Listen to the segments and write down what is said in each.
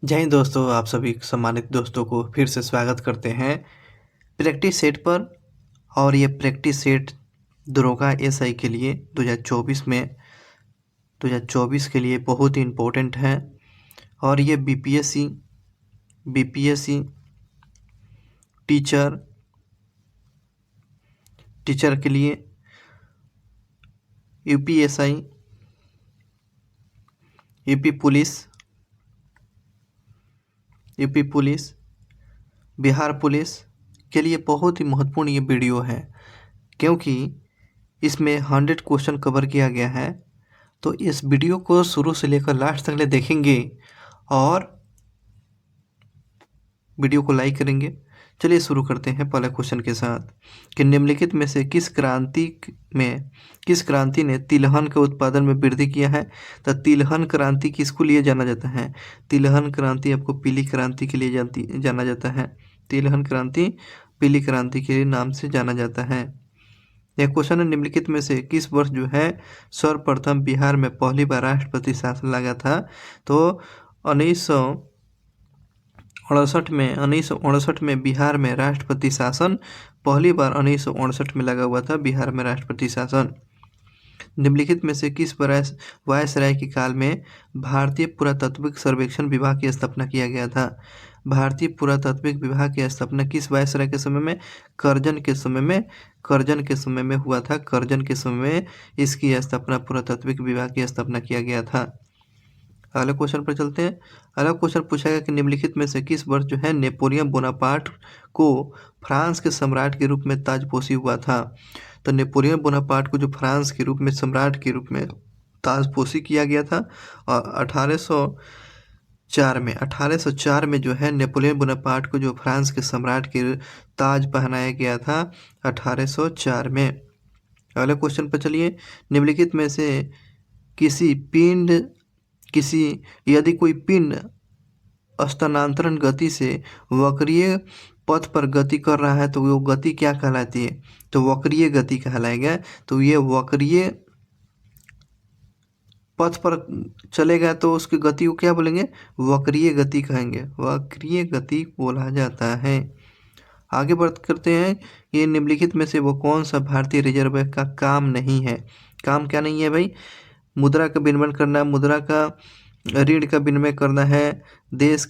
जय हिंद दोस्तों, आप सभी सम्मानित दोस्तों को फिर से स्वागत करते हैं प्रैक्टिस सेट पर। और ये प्रैक्टिस सेट दरोगा एसआई के लिए 2024 के लिए बहुत ही इम्पोर्टेंट है। और ये बीपीएससी टीचर के लिए, UPSI, UP police, Bihar police के लिए बहुत ही महत्वपूर्ण ये वीडियो है, क्योंकि इसमें 100 क्वेश्चन कवर किया गया है। तो इस वीडियो को शुरू से लेकर लास्ट तक ले देखेंगे और वीडियो को लाइक करेंगे। चलिए शुरू करते हैं पहले क्वेश्चन के साथ कि निम्नलिखित में से किस क्रांति ने तिलहन के उत्पादन में वृद्धि किया है। तो तिलहन क्रांति किसको लिए जाना जाता है? तिलहन क्रांति आपको पीली क्रांति के लिए जाना जाता है। तिलहन क्रांति पीली क्रांति के नाम से जाना जाता है। यह क्वेश्चन है, निम्नलिखित में से किस वर्ष जो है सर्वप्रथम बिहार में पहली बार राष्ट्रपति शासन लगा था? तो 1968 में बिहार में राष्ट्रपति शासन पहली बार 1968 में लगा हुआ था। बिहार में राष्ट्रपति शासन। निम्नलिखित में से किस वायसराय के काल में भारतीय पुरातात्विक सर्वेक्षण विभाग की स्थापना किया गया था? भारतीय पुरातात्विक विभाग की स्थापना किस वायसराय के समय में? करजन के समय में हुआ था। करजन के समय में इसकी स्थापना, पुरातात्विक विभाग की स्थापना किया गया था। अगले क्वेश्चन पर चलते हैं। अगला क्वेश्चन पूछा गया कि निम्नलिखित में से किस वर्ष जो है नेपोलियन बोनापार्ट को फ्रांस के सम्राट के रूप में ताजपोशी हुआ था? तो नेपोलियन बोनापार्ट को जो फ्रांस के रूप में सम्राट के रूप में ताजपोशी किया गया था। और 1804 में जो है नेपोलियन बोनापार्ट को जो फ्रांस के सम्राट के ताज पहनाया गया था 1804 में। अगले क्वेश्चन पर चलिए। निम्नलिखित में से यदि कोई पिंड स्थानांतरण गति से वक्रीय पथ पर गति कर रहा है तो वो गति क्या कहलाती है? तो वक्रीय गति कहलाएगा। तो ये वक्रीय पथ पर चलेगा तो उसकी गति को क्या बोलेंगे? वक्रीय गति कहेंगे। वक्रीय गति बोला जाता है। आगे बात करते हैं, ये निम्नलिखित में से वो कौन सा भारतीय रिजर्व बैंक का काम नहीं है? काम क्या नहीं है भाई? मुद्रा का विनिमय करना, मुद्रा का ऋण का विनिमय करना है, देश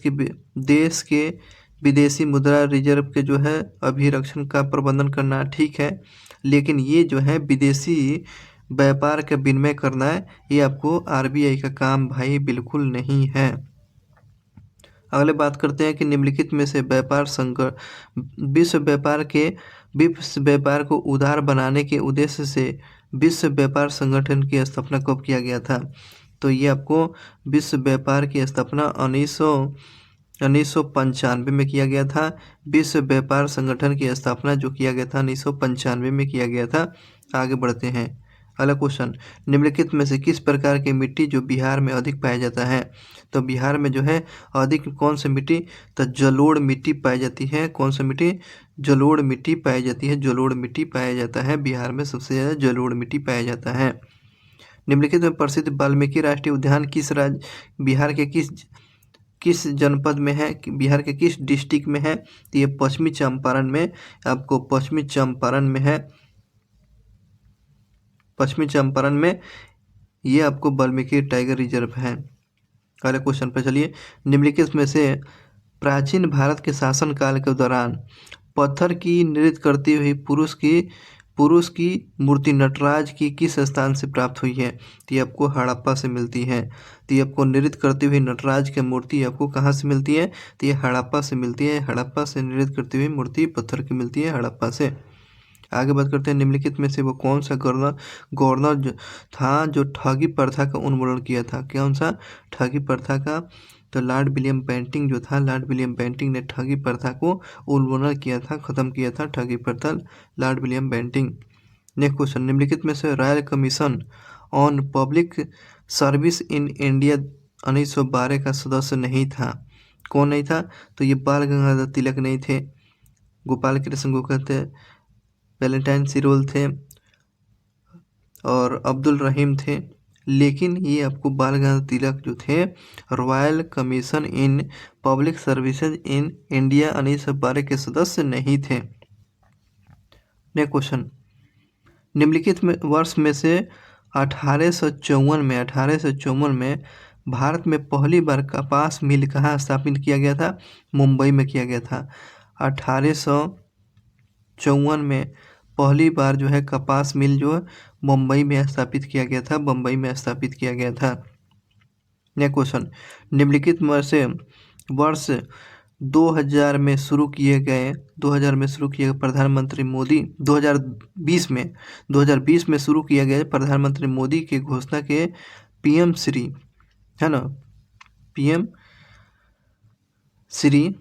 के विदेशी मुद्रा रिजर्व के जो है अभिरक्षण का प्रबंधन करना, ठीक है। लेकिन ये जो है विदेशी व्यापार का विनिमय करना है, ये आपको आरबीआई का काम भाई बिल्कुल नहीं है। अगले बात करते हैं कि निम्नलिखित में से विश्व व्यापार को उदार बनाने के उद्देश्य से विश्व व्यापार संगठन की स्थापना कब किया गया था? तो ये आपको विश्व व्यापार की स्थापना 1995 में किया गया था। विश्व व्यापार संगठन की स्थापना जो किया गया था 1995 में किया गया था। आगे बढ़ते हैं। अगला क्वेश्चन, निम्नलिखित में से किस प्रकार की मिट्टी जो बिहार में अधिक पाया जाता है? तो बिहार में जो है अधिक कौन सी मिट्टी? तो जलोढ़ मिट्टी पाई जाती है। कौन सी मिट्टी? जलोढ़ मिट्टी पाई जाती है। जलोढ़ मिट्टी पाया जाता है। बिहार में सबसे ज़्यादा जलोढ़ मिट्टी पाया जाता है। निम्नलिखित में प्रसिद्ध वाल्मीकि राष्ट्रीय उद्यान बिहार के किस जनपद में है? बिहार के किस डिस्ट्रिक्ट में है? तो ये पश्चिमी चंपारण में, आपको पश्चिमी चंपारण में ये आपको वाल्मीकि टाइगर रिजर्व है। अगले क्वेश्चन पर चलिए। निम्नलिखित में से प्राचीन भारत के शासनकाल के दौरान पत्थर की नृत्य करती हुई पुरुष की मूर्ति नटराज की किस स्थान से प्राप्त हुई है? तो ये आपको हड़प्पा से मिलती है। तो ये आपको नृत्य करती हुई नटराज की मूर्ति आपको कहाँ से मिलती है? तो ये हड़प्पा से मिलती है। हड़प्पा से नृत्य करती हुई मूर्ति पत्थर की मिलती है, हड़प्पा से। आगे बात करते हैं, निम्नलिखित में से वो कौन सा गवर्नर था जो ठगी प्रथा का उन्मूलन किया था? कौन सा ठगी प्रथा का? तो लॉर्ड विलियम बेंटिंक जो था, लॉर्ड विलियम बेंटिंक ने ठगी प्रथा को उन्मूलन किया था, खत्म किया था ठगी प्रथा, Lord William Bentinck. Next question, निम्नलिखित में से royal commission on public service in India 1912 का सदस्य नहीं था। कौन नहीं था? तो ये बाल गंगाधर तिलक नहीं थे, गोपाल कृष्ण गोखले थे, वैलेंटाइन सिरोल थे और अब्दुल रहीम थे। लेकिन ये आपको बाल गंगाधर तिलक जो थे royal commission in public services in India 1912 के सदस्य नहीं थे। नेक्स्ट क्वेश्चन, निम्नलिखित में वर्ष में से 1854 में भारत में पहली बार कपास मिल कहाँ स्थापित किया गया था? मुंबई में किया गया था। 1854 में पहली बार जो है कपास मिल जो मुंबई में स्थापित किया गया था, बम्बई में स्थापित किया गया था। नेक्स्ट क्वेश्चन, निम्नलिखित में से वर्ष 2000 में शुरू किए गए प्रधानमंत्री मोदी 2020 में शुरू किए गए प्रधानमंत्री मोदी के घोषणा के पीएम श्री है ना, पीएम श्री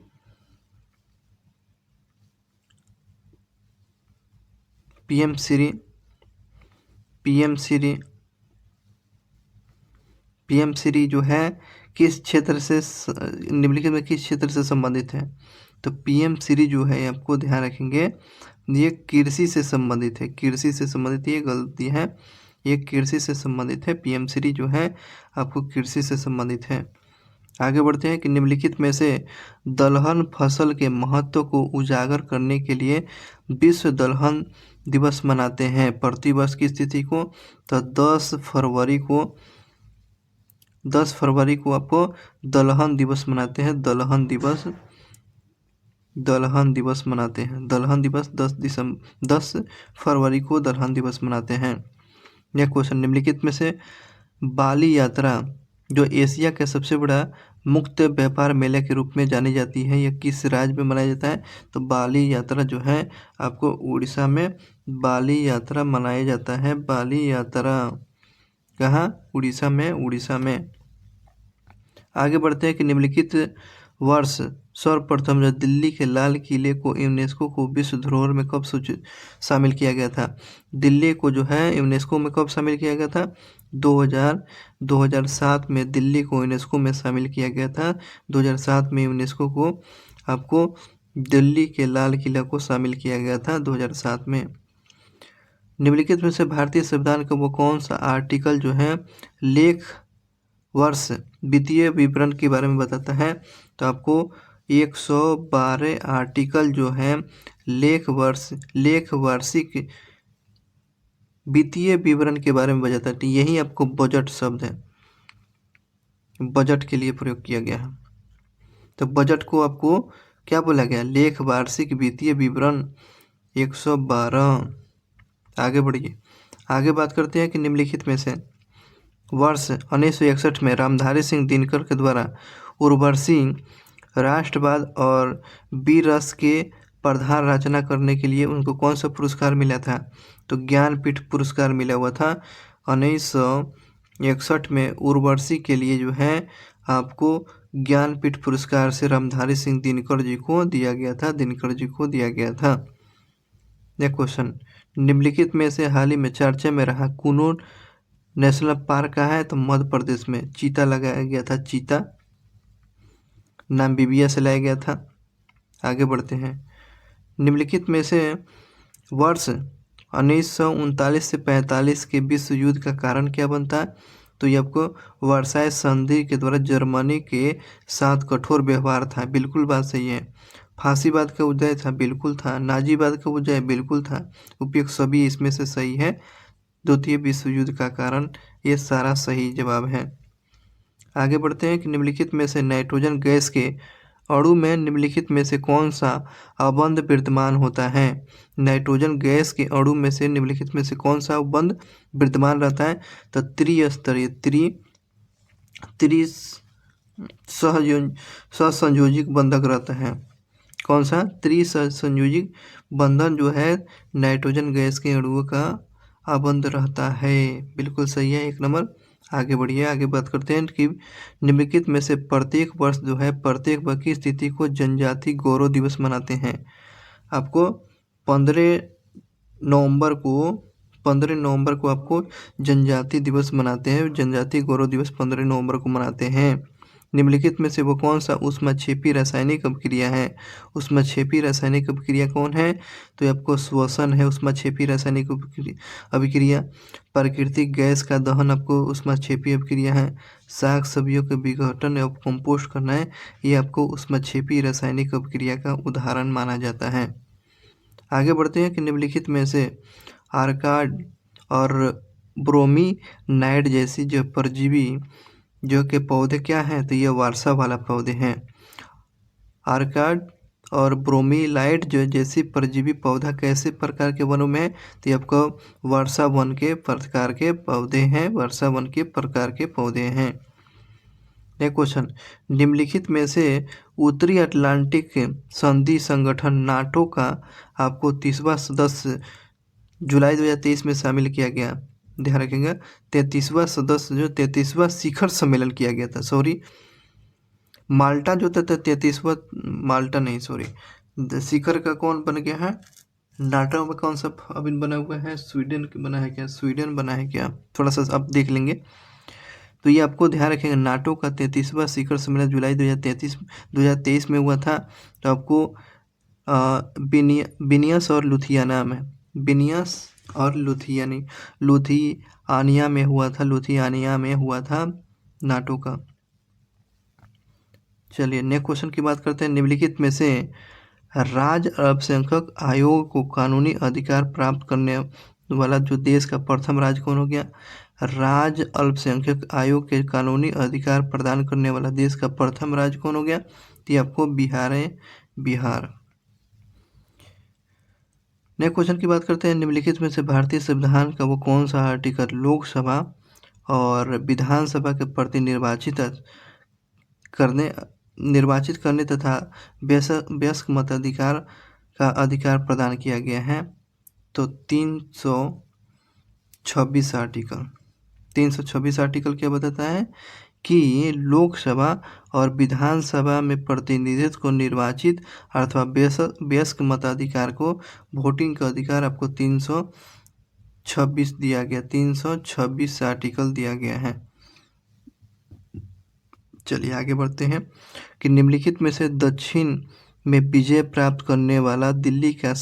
जो है किस क्षेत्र से निम्नलिखित में किस क्षेत्र से संबंधित है? तो पीएम श्री जो है आपको ध्यान रखेंगे ये कृषि से संबंधित है, कृषि से संबंधित, ये गलती है, ये कृषि से संबंधित है। पीएम श्री जो है आपको कृषि से संबंधित है। आगे बढ़ते हैं कि निम्नलिखित में से दलहन फसल के महत्व को उजागर करने के लिए विश्व दलहन दिवस मनाते हैं प्रतिवर्ष की स्थिति को? तो 10 फरवरी को आपको दलहन दिवस मनाते हैं, दलहन दिवस मनाते हैं, दलहन दिवस 10 फरवरी को दलहन दिवस मनाते हैं। यह क्वेश्चन, निम्नलिखित में से बाली यात्रा जो एशिया का सबसे बड़ा मुक्त व्यापार मेले के रूप में जानी जाती है, यह किस राज्य में मनाया जाता है? तो बाली यात्रा जो है आपको उड़ीसा में बाली यात्रा मनाया जाता है। बाली यात्रा कहाँ? उड़ीसा में। आगे बढ़ते हैं कि निम्नलिखित वर्ष सर्वप्रथम जो दिल्ली के लाल किले को यूनेस्को को विश्व धरोहर में कब शामिल किया गया था? दिल्ली को जो है यूनेस्को में कब शामिल किया गया था? 2007 में दिल्ली को यूनेस्को में शामिल किया गया था। 2007 में यूनेस्को को आपको दिल्ली के लाल किला को शामिल किया गया था 2007 में। निम्नलिखित में से भारतीय संविधान का वो कौन सा आर्टिकल जो है लेख वर्ष वित्तीय विवरण के बारे में बताता है? तो आपको 112 आर्टिकल जो है लेख वार्षिक वित्तीय विवरण के बारे में बताता है। यही आपको बजट शब्द है, बजट के लिए प्रयोग किया गया है। तो बजट को आपको क्या बोला गया? लेख वार्षिक वित्तीय विवरण 112। आगे बढ़िए, आगे बात करते हैं कि निम्नलिखित में से वर्ष 1961 में रामधारी सिंह दिनकर के द्वारा उर्वशी राष्ट्रवाद और वीर रस के प्रधान रचना करने के लिए उनको कौन सा पुरस्कार मिला था? तो ज्ञानपीठ पुरस्कार मिला हुआ था 1961 में उर्वशी के लिए जो है आपको ज्ञानपीठ पुरस्कार से रामधारी सिंह दिनकर जी को दिया गया था, नेक्स्ट क्वेश्चन, निम्नलिखित में से हाल ही में चर्चा में रहा कुनो नेशनल पार्क का है? तो मध्य प्रदेश में चीता लगाया गया था, चीता नामीबिया से लाया गया था। आगे बढ़ते हैं, निम्नलिखित में से वर्ष 1939 से 45 के विश्व युद्ध का कारण क्या बनता है? तो ये आपको वर्साई संधि के द्वारा जर्मनी के साथ कठोर व्यवहार था, बिल्कुल बात सही है। फांसीवाद का उदय था, बिल्कुल था। नाजीवाद का उदय, बिल्कुल था। उपयुक्त सभी इसमें से सही है। द्वितीय विश्व युद्ध का कारण, ये सारा सही जवाब है। आगे बढ़ते हैं कि निम्नलिखित में से नाइट्रोजन गैस के अणु में निम्नलिखित में से कौन सा अबंध विद्यमान होता है? नाइट्रोजन गैस के अणु में से निम्नलिखित में से कौन सा अबंध विद्यमान रहता है? तो सहसंयोजिक बंधक रहता है। कौन सा? त्रिसंयोजिक बंधन जो है नाइट्रोजन गैस के अणुओं का अबंध रहता है, बिल्कुल सही है, 1 नंबर। आगे बढ़िए, आगे बात करते हैं कि निम्नलिखित में से प्रत्येक वर्ष जो है प्रत्येक वर्ष की स्थिति को जनजाति गौरव दिवस मनाते हैं। आपको 15 नवंबर को आपको जनजाति दिवस मनाते हैं, जनजाति गौरव दिवस 15 नवंबर को मनाते हैं। निम्नलिखित में से वो कौन सा ऊष्माक्षेपी रासायनिक अभिक्रिया है? ऊष्माक्षेपी रासायनिक अभिक्रिया कौन है? तो ये आपको श्वसन है ऊष्माक्षेपी रासायनिक अभिक्रिया। प्राकृतिक गैस का दहन आपको ऊष्माक्षेपी अभिक्रिया है। साग सब्जियों के विघटन या कंपोस्ट करना है, ये आपको ऊष्माक्षेपी रासायनिक अभिक्रिया का उदाहरण माना जाता है। आगे बढ़ते हैं कि निम्नलिखित में से आर्काड और ब्रोमीनाइड जैसी जो परजीवी जो के पौधे क्या हैं? तो ये वर्षा वाला पौधे हैं। आर्काड और ब्रोमीलाइड जो जैसी परजीवी पौधा कैसे प्रकार के वनों में है? तो ये आपको वर्षा वन के प्रकार के पौधे हैं, वर्षा वन के प्रकार के पौधे हैं। नेक्स्ट क्वेश्चन, निम्नलिखित में से उत्तरी अटलांटिक संधि संगठन नाटो का आपको 30वां सदस्य जुलाई 2023 में शामिल किया गया। ध्यान रखेंगे 33वां सदस्य जो 33वां शिखर सम्मेलन किया गया था। सॉरी माल्टा जो था 33वां, माल्टा नहीं सॉरी, शिखर का कौन बन गया है? नाटो में कौन सा अभी बना हुआ है? स्वीडन बना है क्या? स्वीडन बना है क्या? थोड़ा सा आप देख लेंगे। तो ये आपको ध्यान रखेंगे नाटो का 33वां शिखर सम्मेलन जुलाई 2023 में हुआ था। तो आपको विनियस और लुथियाना में, विनियस और लुथियानिया में हुआ था, लुथियानिया में हुआ था नाटो का। चलिए नेक्स्ट क्वेश्चन की बात करते हैं। निम्नलिखित में से राज्य अल्पसंख्यक आयोग को कानूनी अधिकार प्राप्त करने वाला जो देश का प्रथम राज्य कौन हो गया? राज्य अल्पसंख्यक आयोग के कानूनी अधिकार प्रदान करने वाला देश का प्रथम राज्य कौन हो गया? तो ये आपको बिहार है, बिहार। नेक्स्ट क्वेश्चन की बात करते हैं। निम्नलिखित में से भारतीय संविधान का वो कौन सा आर्टिकल लोकसभा और विधानसभा के प्रति निर्वाचित करने तथा वयस्क मताधिकार का अधिकार प्रदान किया गया है? तो 326 आर्टिकल क्या बताता है कि लोकसभा और विधानसभा में प्रतिनिधित्व को निर्वाचित अथवा वयस्क मताधिकार को वोटिंग का अधिकार आपको 326 दिया गया, 326 आर्टिकल दिया गया है। चलिए आगे बढ़ते हैं कि निम्नलिखित में से दक्षिण में विजय प्राप्त करने वाला दिल्ली का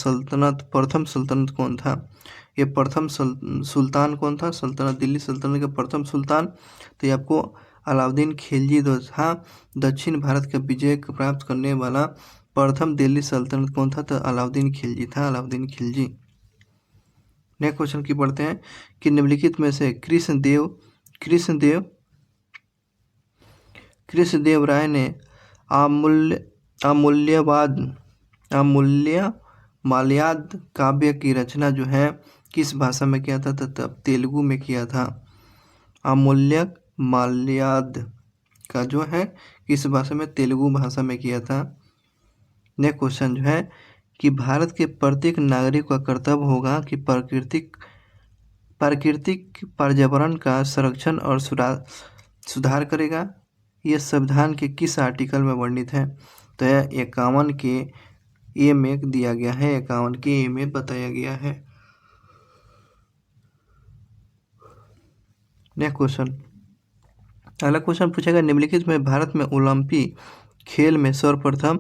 प्रथम सल्तनत कौन था? ये प्रथम सुल्तान कौन था? दिल्ली सल्तनत का प्रथम सुल्तान तो ये आपको अलाउद्दीन खिलजी था। दक्षिण भारत का विजय प्राप्त करने वाला प्रथम दिल्ली सल्तनत कौन था? तो अलाउद्दीन खिलजी था, अलाउद्दीन खिलजी। नेक्स्ट क्वेश्चन की पढ़ते हैं कि निम्नलिखित में से कृष्णदेव राय ने अमूल्य माल्याद काव्य की रचना जो है किस भाषा में किया था? तब तेलुगु में किया था। अमूल्य माल्याद का जो है किस भाषा में? तेलुगु भाषा में किया था। नेक्स्ट क्वेश्चन जो है कि भारत के प्रत्येक नागरिक का कर्तव्य होगा कि प्राकृतिक पर्यावरण का संरक्षण और सुधार करेगा। यह संविधान के किस आर्टिकल में वर्णित है? तो यह 51 के ए में दिया गया है, 51 के ए में बताया गया है। नेक्स्ट क्वेश्चन, अगला क्वेश्चन पूछेगा निम्नलिखित में भारत में ओलंपिक खेल में सर्वप्रथम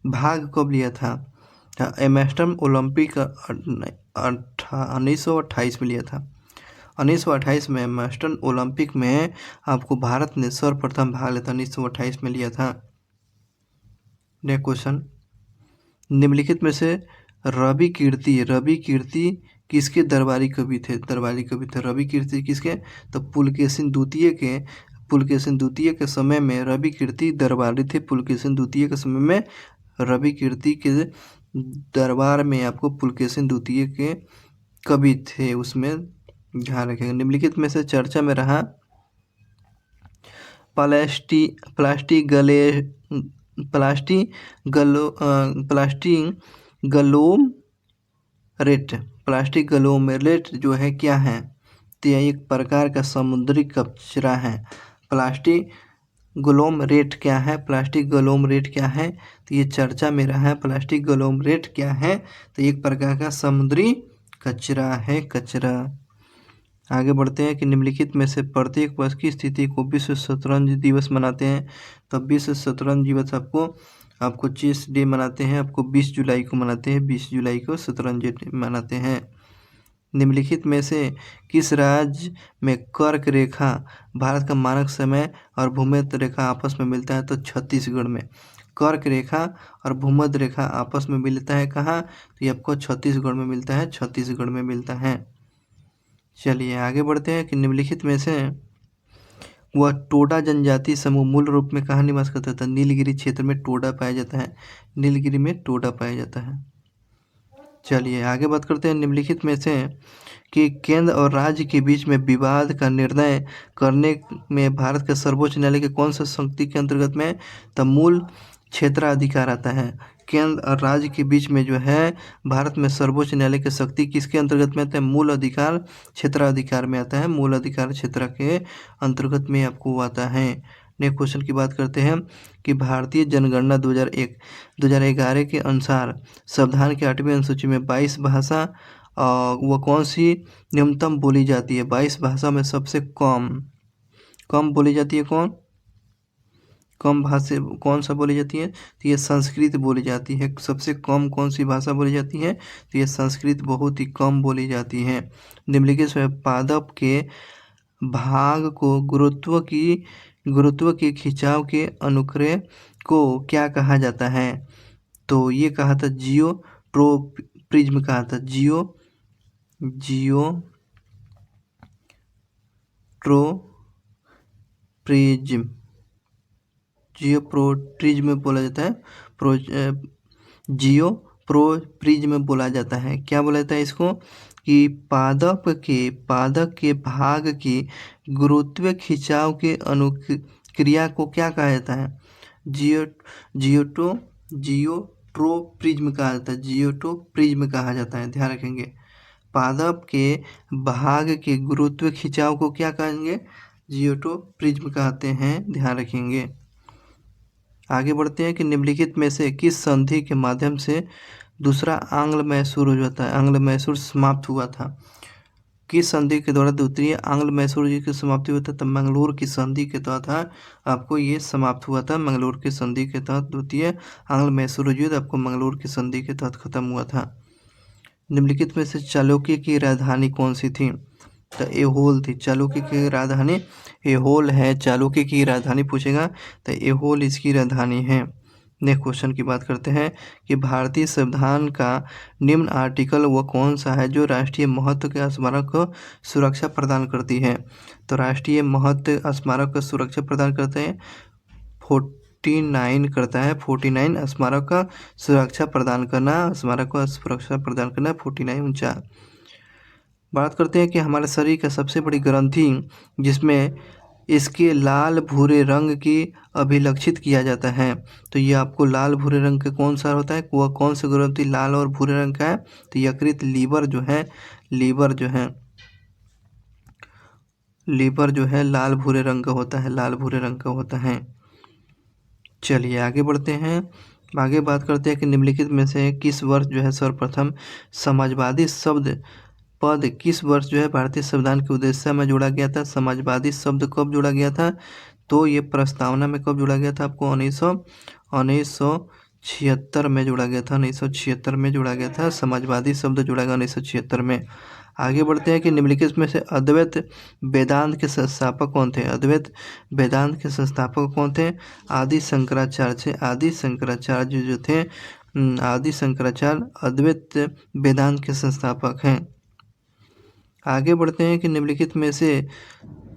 भाग कब लिया था? एम्स्टर्डम ओलंपिक 1928 में लिया था। 1928 में एम्स्टर्डम ओलंपिक में आपको भारत ने सर्वप्रथम भाग लिया था, 1928 में लिया था। नेक्स्ट क्वेश्चन, निम्नलिखित में से रवि कीर्ति किसके दरबारी कवि थे? रवि कीर्ति किसके? तो पुलकेशिन द्वितीय के समय में रवि कीर्ति दरबारी थे। पुलकेशिन द्वितीय के समय में रवि कीर्ति के दरबार में आपको पुलकेशिन द्वितीय के कवि थे, उसमें ध्यान रखेंगे। निम्नलिखित में से चर्चा में रहा प्लास्टिक ग्लोमेरेट जो है क्या है? तो यह एक प्रकार का समुद्री कचरा है। प्लास्टिक ग्लोमेरेट क्या है? तो ये चर्चा में रहा है। प्लास्टिक ग्लोमेरेट क्या है? तो एक प्रकार का समुद्री कचरा है, कचरा। आगे बढ़ते हैं कि निम्नलिखित में से प्रत्येक वर्ष की स्थिति को विश्व शतरंज दिवस मनाते हैं। तो विश्व शतरंज दिवस आपको चेस डे मनाते हैं, आपको 20 जुलाई को मनाते हैं, 20 जुलाई को शतरंज डे मनाते हैं। निम्नलिखित में से किस राज्य में कर्क रेखा भारत का मानक समय और भूमध्य रेखा आपस में मिलता है? तो छत्तीसगढ़ में। कर्क रेखा और भूमध्य रेखा आपस में मिलता है कहाँ? तो ये आपको छत्तीसगढ़ में मिलता है, छत्तीसगढ़ में मिलता है। चलिए आगे बढ़ते हैं कि निम्नलिखित में से वह टोडा जनजाति समूह मूल रूप में कहाँ निवास करता था? नीलगिरी क्षेत्र में टोडा पाया जाता है, नीलगिरी में टोडा पाया जाता है। चलिए आगे बात करते हैं निम्नलिखित में से कि केंद्र और राज्य के बीच में विवाद का निर्णय करने में भारत के सर्वोच्च न्यायालय के कौन सा शक्ति के अंतर्गत में? तो मूल क्षेत्राधिकार आता है। केंद्र और राज्य के बीच में जो है भारत में सर्वोच्च न्यायालय की शक्ति किसके अंतर्गत में आता है? मूल अधिकार क्षेत्राधिकार में आता है, मूल अधिकार क्षेत्र के अंतर्गत में आपको आता है। नेक्स्ट क्वेश्चन की बात करते हैं कि भारतीय जनगणना 2011 के अनुसार संविधान की 8वीं अनुसूची में 22 भाषा वह कौन सी न्यूनतम बोली जाती है? 22 भाषा में सबसे कम बोली जाती है कम भाषा कौन सा बोली जाती है? तो ये संस्कृत बोली जाती है। सबसे कम कौन सी भाषा बोली जाती है? तो ये संस्कृत बहुत ही कम बोली जाती है। निम्नलिखित में पादप के भाग को गुरुत्व के खिंचाव के अनुक्रय को क्या कहा जाता है? तो ये कहा था जियोट्रोपिज्म कहा था, जियोप्रोट्रिज्म बोला जाता है, जियोप्रोप्रिज्म बोला जाता है। क्या बोला जाता है इसको? कि पादप के भाग की गुरुत्व खिंचाव के अनुक्रिया को क्या कहा जाता है? जियोट्रोप्रिज्म कहा जाता है, जियोट्रोप्रिज्म कहा जाता है, ध्यान रखेंगे। पादप के भाग के गुरुत्व खिंचाव को क्या कहेंगे? जियोट्रोप्रिज्म कहते हैं, ध्यान रखेंगे। आगे बढ़ते हैं कि निम्नलिखित में से किस संधि के माध्यम से दूसरा आंग्ल मैसूर हो जाता है? आंग्ल मैसूर समाप्त हुआ था। किस संधि के द्वारा द्वितीय आंग्ल मैसूर की समाप्ति हुआ था? तो मंगलोर की संधि के तहत आपको ये समाप्त हुआ था। मंगलोर की संधि के तहत द्वितीय आंग्ल मैसूर युद्ध आपको मंगलोर की संधि के तहत खत्म हुआ था। निम्नलिखित में से चालुक्य की राजधानी कौन सी थी? तो एहोल थी। चालुक्य की राजधानी एहोल है। चालुक्य की राजधानी पूछेगा तो एहोल इसकी राजधानी है। नेक्स्ट क्वेश्चन की बात करते हैं कि भारतीय संविधान का निम्न आर्टिकल वह कौन सा है जो राष्ट्रीय महत्व के स्मारक को सुरक्षा प्रदान करती है? तो राष्ट्रीय महत्व स्मारक को सुरक्षा प्रदान करते हैं 49 करता है। 49 स्मारक का सुरक्षा प्रदान करना, स्मारक को सुरक्षा प्रदान करना 49। बात करते हैं कि हमारे शरीर का सबसे बड़ी ग्रंथि जिसमें इसके लाल भूरे रंग की अभिलक्षित किया जाता है, तो ये आपको लाल भूरे रंग का कौन सा होता है? वह कौन सा ग्रंथि लाल और भूरे रंग का है? तो यकृत लीवर जो है लाल भूरे रंग का होता है, लाल भूरे रंग का होता है। चलिए आगे बढ़ते हैं। आगे बात करते हैं कि निम्नलिखित में से किस वर्ष जो है सर्वप्रथम समाजवादी शब्द पद किस वर्ष जो है भारतीय संविधान के उद्देश्य में जोड़ा गया था? समाजवादी शब्द कब जोड़ा गया था? तो ये प्रस्तावना में कब जोड़ा गया था? आपको 1976 में जोड़ा गया था। 1976 में जोड़ा गया था। समाजवादी शब्द जोड़ा गया 1976 में। आगे बढ़ते हैं कि निम्नलिखित में से अद्वैत वेदांत के संस्थापक कौन थे? अद्वैत वेदांत के संस्थापक कौन थे? आदि शंकराचार्य जो थे, आदि शंकराचार्य अद्वैत वेदांत के संस्थापक हैं। आगे बढ़ते हैं कि निम्नलिखित में से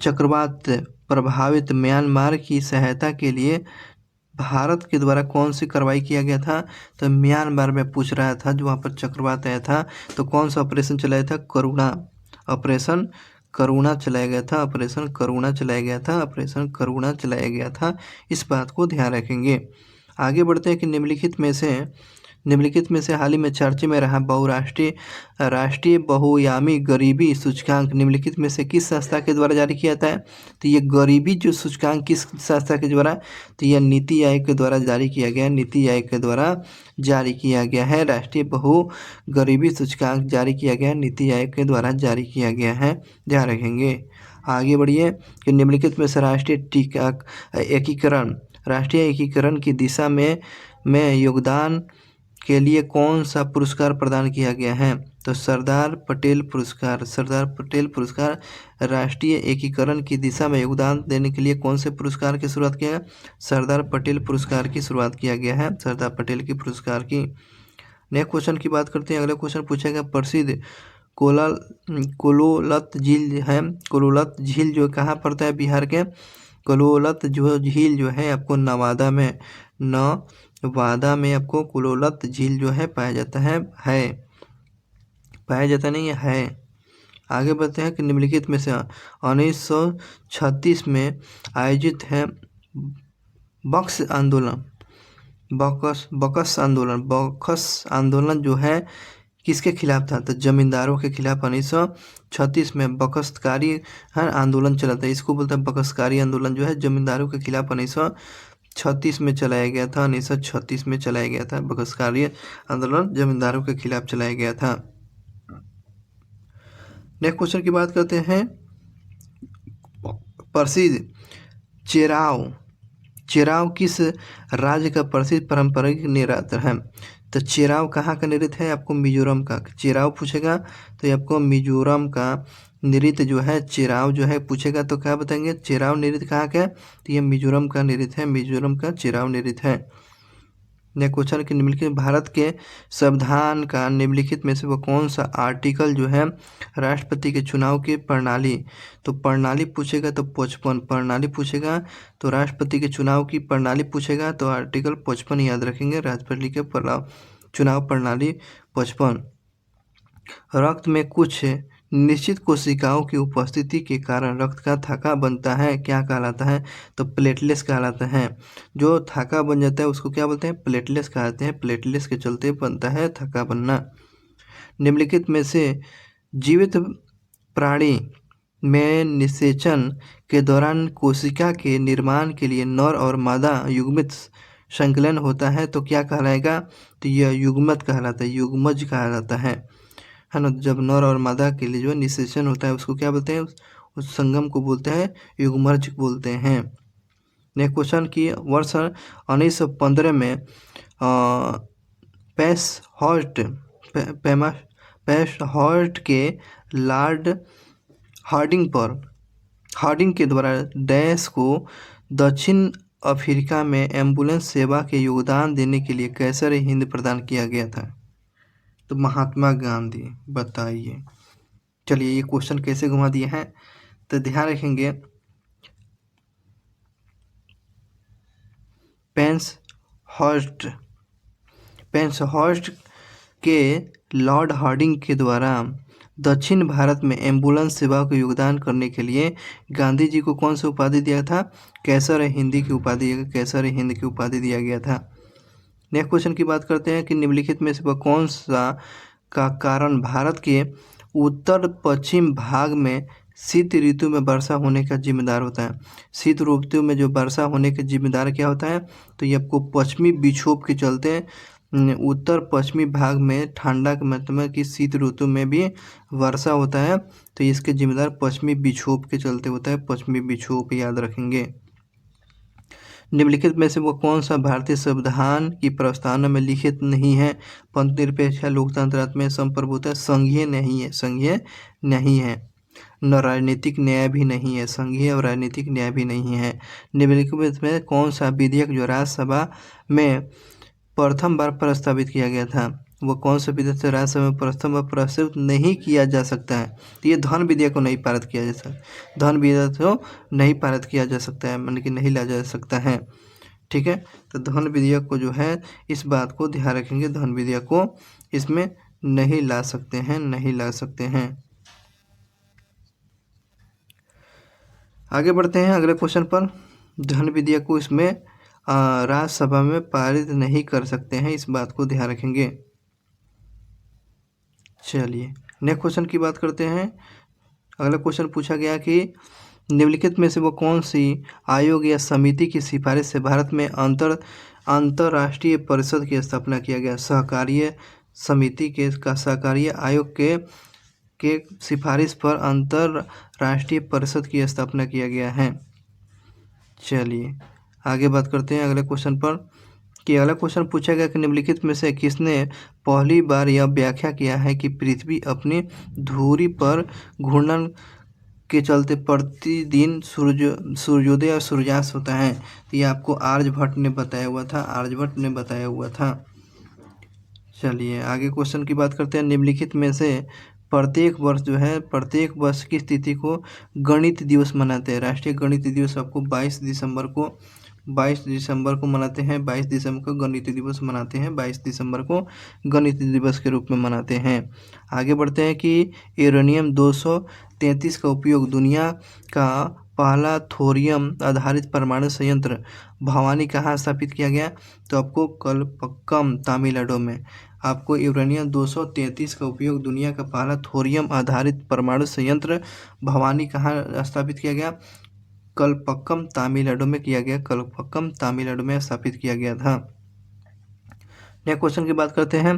चक्रवात प्रभावित म्यांमार की सहायता के लिए भारत के द्वारा कौन सी कार्रवाई किया गया था? तो म्यांमार में पूछ रहा था, जो वहाँ पर चक्रवात आया था तो कौन सा ऑपरेशन चलाया था? ऑपरेशन करुणा चलाया गया था। इस बात को ध्यान रखेंगे। आगे बढ़ते हैं कि निम्नलिखित में से निम्नलिखित में से हाल ही में चर्चा में रहा राष्ट्रीय बहुआयामी गरीबी सूचकांक निम्नलिखित में से किस संस्था के द्वारा जारी किया जाता है? तो ये गरीबी जो सूचकांक किस संस्था के द्वारा? तो यह नीति आयोग के द्वारा जारी किया गया है। नीति आयोग के द्वारा जारी किया गया है। राष्ट्रीय बहु गरीबी सूचकांक जारी किया गया है, नीति आयोग के द्वारा जारी किया गया है, ध्यान रखेंगे। आगे बढ़िए कि निम्नलिखित में से राष्ट्रीय एकीकरण की दिशा में योगदान के लिए कौन सा पुरस्कार प्रदान किया गया है? तो सरदार पटेल पुरस्कार राष्ट्रीय एकीकरण की दिशा में योगदान देने के लिए कौन से पुरस्कार की शुरुआत किया गया? सरदार पटेल पुरस्कार की शुरुआत किया गया है, सरदार पटेल की पुरस्कार की। नेक्स्ट क्वेश्चन की बात करते हैं। अगला क्वेश्चन पूछेगा प्रसिद्ध कोलोलत झील है। कोलोलत झील जो कहाँ पड़ता है? बिहार के। कोलोलत जो झील जो है आपको नवादा में आपको कोलोलत झील जो है पाया जाता है पाया जाता नहीं है। आगे बढ़ते हैं कि निम्नलिखित में से 1936 में आयोजित है बक्स आंदोलन जो है किसके खिलाफ था? तो जमींदारों के खिलाफ 1936 में बकसकारी आंदोलन चला था। इसको बोलते हैं बकसकारी आंदोलन जो है जमींदारों के खिलाफ 1936 में चलाया गया था। 1936 में चलाया गया था बकसकारी आंदोलन जमींदारों के खिलाफ चलाया गया था। नेक्स्ट क्वेश्चन की बात करते हैं। प्रसिद्ध चेराव किस राज्य का प्रसिद्ध पारंपरिक नृत्य है? तो चेराव कहाँ का नृत्य है? आपको मिजोरम का। चेराव पूछेगा तो ये आपको मिजोरम का नृत्य जो है चेराव जो है पूछेगा तो क्या बताएंगे? चेराव नृत्य कहाँ का है? तो ये मिजोरम का नृत्य है, मिजोरम का चेराव नृत्य है। नेक्स्ट क्वेश्चन कि निम्नलिखित भारत के संविधान का निम्नलिखित में से वो कौन सा आर्टिकल जो है राष्ट्रपति के चुनाव की प्रणाली? तो प्रणाली पूछेगा तो 55 प्रणाली पूछेगा तो राष्ट्रपति के चुनाव की प्रणाली पूछेगा तो आर्टिकल 55 याद रखेंगे। राष्ट्रपति के चुनाव प्रणाली 55। रक्त में कुछ निश्चित कोशिकाओं की उपस्थिति के कारण रक्त का थक्का बनता है, क्या कहलाता है? तो प्लेटलेट्स कहलाता है। जो थक्का बन जाता है उसको क्या बोलते हैं? प्लेटलेट्स कहते हैं। प्लेटलेट्स के चलते बनता है थक्का बनना। निम्नलिखित में से जीवित प्राणी में निषेचन के दौरान कोशिका के निर्माण के लिए नर और मादा युग्मित संकलन होता है तो क्या कहलाएगा? तो यह युग्मत कहलाता है, युग्मज कहलाता है ना। जब नर और मादा के लिए जो निषेचन होता है उसको क्या बोलते हैं? उस संगम को बोलते हैं युग्मज बोलते हैं। नेक्स्ट क्वेश्चन की वर्ष 1915 में पेस्टहॉर्स्ट के लॉर्ड हार्डिंग के द्वारा डैश को दक्षिण अफ्रीका में एम्बुलेंस सेवा के योगदान देने के लिए कैसर हिंद प्रदान किया गया था? तो महात्मा गांधी। बताइए। चलिए ये क्वेश्चन कैसे घुमा दिए हैं तो ध्यान रखेंगे। पेंसहॉर्स्ट के लॉर्ड हार्डिंग के द्वारा दक्षिण भारत में एम्बुलेंस सेवा को योगदान करने के लिए गांधी जी को कौन सा उपाधि दिया था? कैसर हिंद की उपाधि दिया गया था। नेक्स्ट क्वेश्चन की बात करते हैं कि निम्नलिखित में से वह कौन सा का कारण भारत के उत्तर पश्चिम भाग में शीत ऋतु में वर्षा होने का जिम्मेदार होता है? शीत ऋतु में जो वर्षा होने का जिम्मेदार क्या होता है? तो ये आपको पश्चिमी विक्षोभ के चलते उत्तर पश्चिमी भाग में ठंडा के मतलब कि शीत ऋतु में भी वर्षा होता है तो इसके जिम्मेदार पश्चिमी विक्षोभ के चलते होता है, पश्चिमी विक्षोभ याद रखेंगे। निम्नलिखित में से वो कौन सा भारतीय संविधान की प्रस्तावना में लिखित नहीं है? पंथ निरपेक्ष लोकतंत्र में संप्रभुता संघीय नहीं है, न राजनीतिक न्याय भी नहीं है, संघीय और राजनीतिक न्याय भी नहीं है। निम्नलिखित में कौन सा विधेयक जो राज्यसभा में प्रथम बार प्रस्तावित किया गया था? वो कौन सा विधेयक राज्यसभा में प्रथम बार प्रस्तावित नहीं किया जा सकता है? तो ये धन विधेयक को नहीं पारित किया जा सकता, धन विधेयक को नहीं पारित किया जा सकता है, मतलब कि नहीं ला जा सकता है। ठीक है, तो धन विधेयक को जो है इस बात को ध्यान रखेंगे, धन विधेयक को इसमें नहीं ला सकते हैं। आगे बढ़ते हैं अगले क्वेश्चन पर। धन विधेयक को इसमें राज्यसभा में पारित नहीं कर सकते हैं, इस बात को ध्यान रखेंगे। चलिए नेक्स्ट क्वेश्चन की बात करते हैं। अगला क्वेश्चन पूछा गया कि निम्नलिखित में से वो कौन सी आयोग या समिति की सिफारिश से भारत में अंतर्राष्ट्रीय परिषद की स्थापना किया गया। सहकारिय समिति का सहकारिय आयोग के सिफारिश पर अंतर्राष्ट्रीय परिषद की स्थापना किया गया है। चलिए आगे बात करते हैं अगले क्वेश्चन पर कि अगला क्वेश्चन पूछा गया कि निम्नलिखित में से किसने पहली बार यह व्याख्या किया है कि पृथ्वी अपनी धुरी पर घूर्णन के चलते प्रतिदिन सूर्योदय और सूर्यास्त होता है। तो ये आपको आर्यभट्ट ने बताया हुआ था। चलिए आगे क्वेश्चन की बात करते हैं। निम्नलिखित में से प्रत्येक वर्ष की तिथि को गणित दिवस मनाते हैं। राष्ट्रीय गणित दिवस आपको 22 दिसंबर को मनाते हैं। 22 दिसंबर को गणित दिवस मनाते हैं। 22 दिसंबर को गणित दिवस के रूप में मनाते हैं। आगे बढ़ते हैं कि यूरेनियम 233 का उपयोग दुनिया का पहला थोरियम आधारित परमाणु संयंत्र भवानी कहाँ स्थापित किया गया। तो आपको कलपक्कम तमिलनाडु में। आपको यूरेनियम 233 का उपयोग दुनिया का पहला थोरियम आधारित परमाणु संयंत्र भवानी कहाँ स्थापित किया गया। कलपक्कम तमिलनाडु में किया गया। कलपक्कम तमिलनाडु में स्थापित किया गया था। नेक्स्ट क्वेश्चन की बात करते हैं।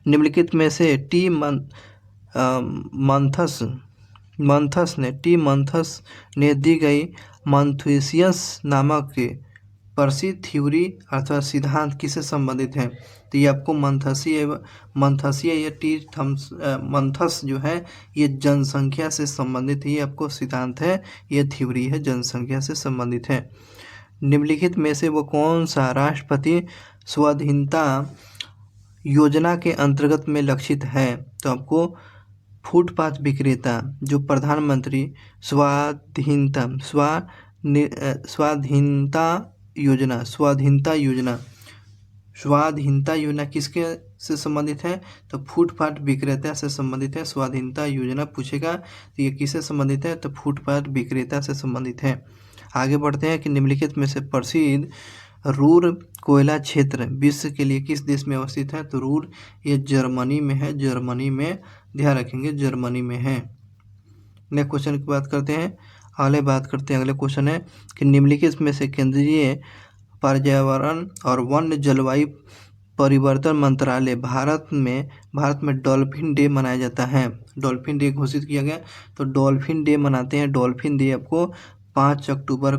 निम्नलिखित में से टी मंथस ने दी गई मंथुसियस नामक प्रसिद्ध थ्योरी अथवा सिद्धांत किससे संबंधित है। तो ये आपको मंथसीय या मंथस जो है ये जनसंख्या से संबंधित ही आपको सिद्धांत है, ये थ्योरी है, जनसंख्या से संबंधित है। निम्नलिखित में से वो कौन सा राष्ट्रपति स्वाधीनता योजना के अंतर्गत में लक्षित है। तो आपको फुटपाथ विक्रेता जो प्रधानमंत्री स्वाधीनता योजना किसके से संबंधित है। तो फुटपाथ विक्रेता से संबंधित है। स्वाधीनता योजना पूछेगा तो ये किससे संबंधित है। तो फुटपाथ विक्रेता से संबंधित है। आगे बढ़ते हैं कि निम्नलिखित में से प्रसिद्ध रूर कोयला क्षेत्र विश्व के लिए किस देश में अवस्थित है। तो रूर ये जर्मनी में है। जर्मनी में ध्यान रखेंगे, जर्मनी में है। नेक्स्ट क्वेश्चन की बात करते हैं। अगले क्वेश्चन है कि निम्नलिखित में से केंद्रीय पर्यावरण और वन्य जलवायु परिवर्तन मंत्रालय भारत में डॉल्फिन डे मनाया जाता है। डॉल्फिन डे घोषित किया गया। तो डॉल्फिन डे मनाते हैं। डॉल्फिन डे आपको 5 अक्टूबर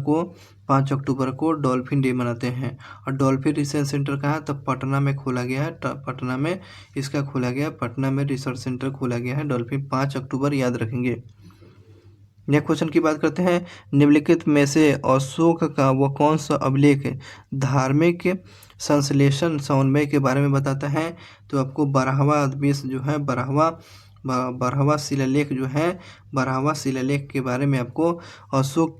को डॉल्फिन डे मनाते हैं। और डॉल्फिन रिसर्च सेंटर कहाँ। तो पटना में खोला गया है। पटना में इसका खोला गया, पटना में रिसर्च सेंटर खोला गया है। डॉल्फिन 5 अक्टूबर याद रखेंगे। नेक्स्ट क्वेश्चन की बात करते हैं। निम्नलिखित में से अशोक का वो कौन सा अभिलेख धार्मिक संश्लेषण समन्वय के बारे में बताता है। तो आपको 12वां आदेश जो है, 12वां शिलालेख के बारे में आपको अशोक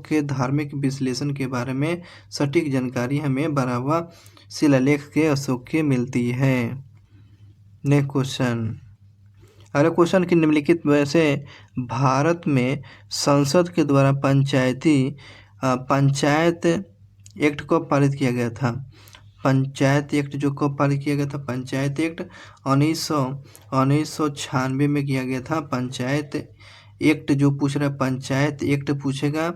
के धार्मिक विश्लेषण के बारे में सटीक जानकारी हमें 12वां शिलालेख के अशोक के मिलती है। Next question. अगला क्वेश्चन कि निम्नलिखित में से भारत में संसद के द्वारा पंचायत एक्ट कब पारित किया गया था। पंचायत एक्ट जो कब पारित किया गया था। पंचायत एक्ट 1996 में किया गया था। पंचायत एक्ट जो पूछ रहा है, पंचायत एक्ट पूछेगा।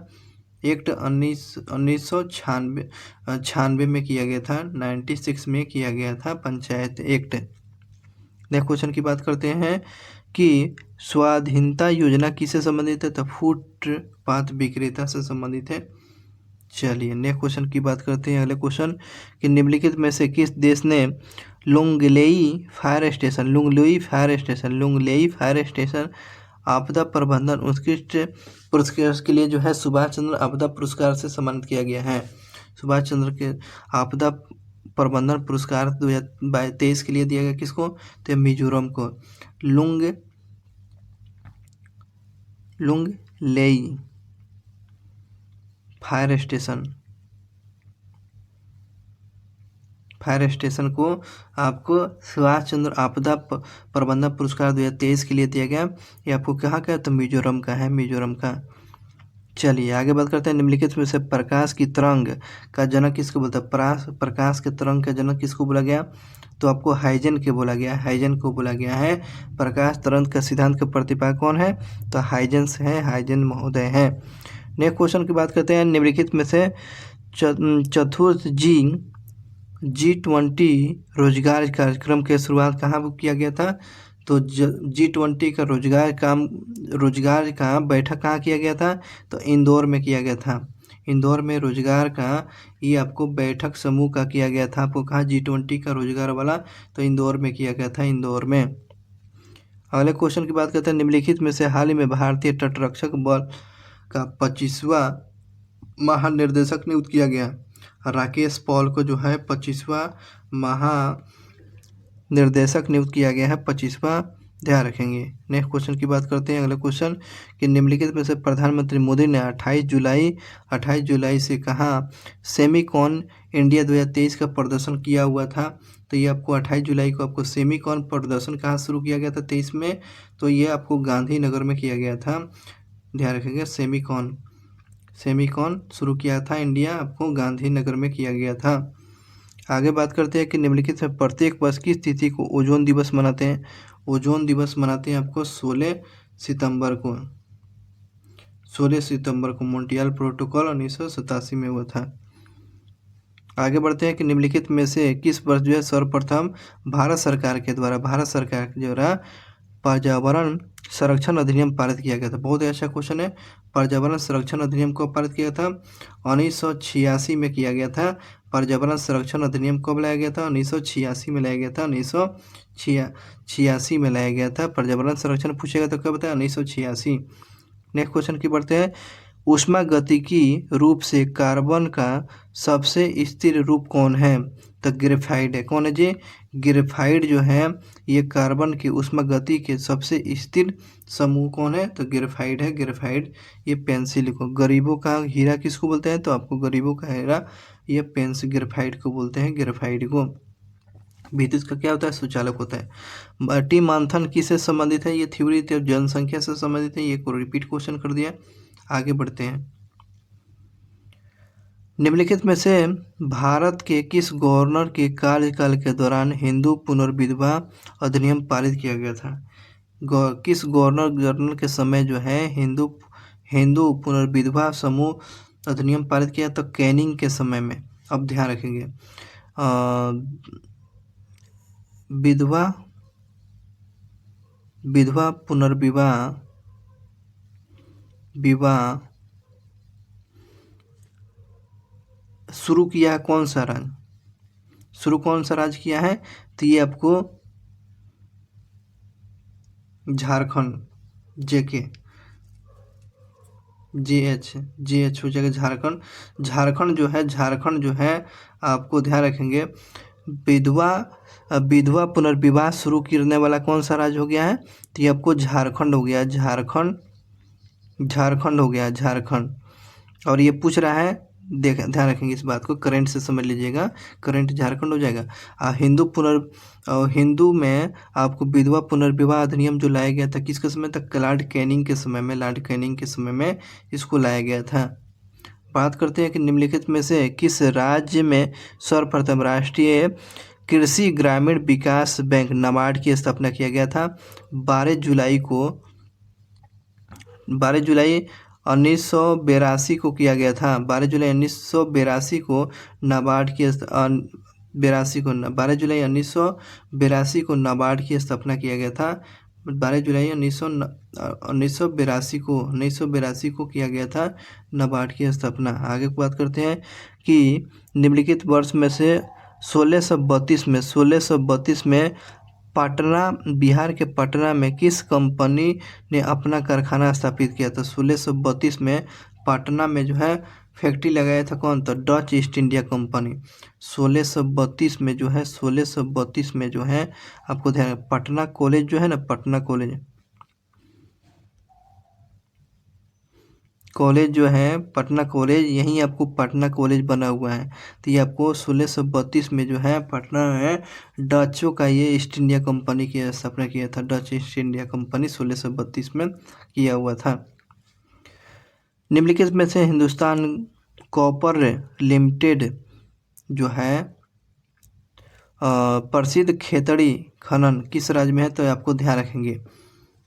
एक्ट 1996 में किया गया था। 96 में किया गया था पंचायत एक्ट। नेक्स्ट क्वेश्चन की बात करते हैं कि स्वाधीनता योजना किससे संबंधित है। तो फुटपाथ विक्रेता से संबंधित है। चलिए नेक्स्ट क्वेश्चन की बात करते हैं। अगले क्वेश्चन कि निम्नलिखित में से किस देश ने लुंगलेई फायर स्टेशन आपदा प्रबंधन उत्कृष्ट पुरस्कार के लिए जो है सुभाष चंद्र आपदा पुरस्कार से सम्मानित किया गया है। सुभाष चंद्र के आपदा प्रबंधन पुरस्कार 2023 के लिए दिया गया किसको। तो मिजोरम को। लुंगलेई फायर स्टेशन को आपको सुभाष चंद्र आपदा प्रबंधन पुरस्कार 2023 के लिए दिया गया। ये आपको कहाँ का है। तो मिजोरम का है, मिजोरम का। चलिए आगे बात करते हैं। निम्नलिखित में से प्रकाश की तरंग का जनक किसको बोलता है? प्रकाश के तरंग का जनक किसको बोला गया? तो आपको हाइजन के बोला गया, हाइजन को बोला गया है। प्रकाश तरंग का सिद्धांत का प्रतिपादक कौन है? तो हाइजन है, हाइजन महोदय है। नेक्स्ट क्वेश्चन की बात करते हैं। निम्नलिखित में से चतुर्थ G20 रोजगार कार्यक्रम की शुरुआत कहाँ किया गया था? तो G20 का रोजगार का बैठक कहाँ किया गया था? तो इंदौर में किया गया था। इंदौर में रोजगार का ये आपको बैठक समूह का किया गया था। आपको कहा G20 का रोजगार वाला, तो इंदौर में किया गया था, इंदौर में। अगले क्वेश्चन की बात करते हैं। निम्नलिखित में से हाल ही में भारतीय तटरक्षक बल का 25वां महानिर्देशक नियुक्त किया गया। राकेश पॉल को जो है 25वां महानिर्देशक नियुक्त किया गया है, 25वां, ध्यान रखेंगे। नेक्स्ट क्वेश्चन की बात करते हैं। अगला क्वेश्चन कि निम्नलिखित में से प्रधानमंत्री मोदी ने 28 जुलाई से कहाँ सेमीकॉन इंडिया 2023 का प्रदर्शन किया हुआ था? तो ये आपको 28 जुलाई को आपको सेमीकॉन प्रदर्शन कहाँ शुरू किया गया था 23 में? तो ये आपको गांधीनगर में किया गया था, ध्यान रखेंगे। सेमीकॉन शुरू किया था इंडिया, आपको गांधीनगर में किया गया था। आगे बात करते हैं कि निम्नलिखित में प्रत्येक वर्ष किस तिथि को ओजोन दिवस मनाते हैं? ओजोन दिवस मनाते हैं आपको 16 सितंबर को। 16 सितंबर को मॉन्ट्रियल प्रोटोकॉल 1987 में हुआ था। आगे बढ़ते हैं कि निम्नलिखित में से किस वर्ष जो है सर्वप्रथम भारत सरकार के द्वारा पर्यावरण संरक्षण अधिनियम पारित किया गया था? बहुत ही अच्छा क्वेश्चन है। पर्यावरण संरक्षण अधिनियम को पारित किया था 1986 में किया गया था। पर्यावरण संरक्षण अधिनियम कब लाया गया था? 1986 में लाया गया था। 1986 में लाया गया था। पर्यावरण संरक्षण पूछेगा तो कब बताया? 1986। नेक्स्ट क्वेश्चन की बढ़ते हैं। ऊष्मागतिकी रूप से कार्बन का सबसे स्थिर रूप कौन है? तो ग्रेफाइट है। कौन है जी? ग्रेफाइट जो है ये कार्बन की ऊष्मागति के सबसे स्थिर समूह कौन है? तो ग्रेफाइट है, ग्रेफाइट। ये पेंसिल को गरीबों का हीरा किसको बोलते हैं? तो आपको गरीबों का हीरा ये ग्रेफाइट को बोलते हैं, ग्रेफाइट को। विद्युत का क्या होता है? सुचालक होता है। टी मंथन किससे संबंधित है? ये थ्योरी जनसंख्या से संबंधित है। ये को रिपीट क्वेश्चन कर दिया। आगे बढ़ते हैं। निम्नलिखित में से भारत के किस गवर्नर के कार्यकाल के दौरान हिंदू पुनर्विवाह अधिनियम पारित किया गया था? किस गवर्नर के समय जो है हिंदू पुनर्विवाह समूह अधिनियम पारित किया? तो कैनिंग के समय में। अब ध्यान रखेंगे, विधवा पुनर्विवाह शुरू किया कौन सा राज्य किया है? तो ये आपको झारखंड, JH हो जाएगा। झारखंड जो है आपको ध्यान रखेंगे। विधवा पुनर्विवाह शुरू करने वाला कौन सा राज्य हो गया है? तो ये आपको झारखंड हो गया, झारखंड हो गया, झारखंड। और ये पूछ रहा है, ध्यान रखेंगे इस बात को, करंट से समझ लीजिएगा, करंट झारखंड हो जाएगा। हिंदू में आपको विधवा पुनर्विवाह अधिनियम जो लाया गया था किसके समय तक? लॉर्ड कैनिंग के समय में इसको लाया गया था। बात करते हैं कि निम्नलिखित में से किस राज्य में सर्वप्रथम राष्ट्रीय कृषि ग्रामीण विकास बैंक नाबार्ड की स्थापना किया गया था? 12 जुलाई 1982 को किया गया था। 12 जुलाई 1982 को नाबार्ड की 12 जुलाई 1982 को नाबार्ड की स्थापना किया गया था। 12 जुलाई 1982 को किया गया था नाबार्ड की स्थापना। आगे की बात करते हैं कि निम्नलिखित वर्ष में से 1632 में पटना, बिहार के पटना में किस कंपनी ने अपना कारखाना स्थापित किया था? 1632 में पटना में जो है फैक्ट्री लगाया था कौन? तो डच ईस्ट इंडिया कंपनी। 1632 में जो है आपको ध्यान, पटना कॉलेज जो है ना, पटना कॉलेज जो है, पटना कॉलेज, यहीं आपको पटना कॉलेज बना हुआ है। तो ये आपको 1632 में जो है पटना में डचों का ये ईस्ट इंडिया कंपनी की स्थापना किया था। डच ईस्ट इंडिया कंपनी 1632 में किया हुआ था। निम्नलिखित में से हिंदुस्तान कॉपर लिमिटेड जो है प्रसिद्ध खेतड़ी खनन किस राज्य में है, तो आपको ध्यान रखेंगे।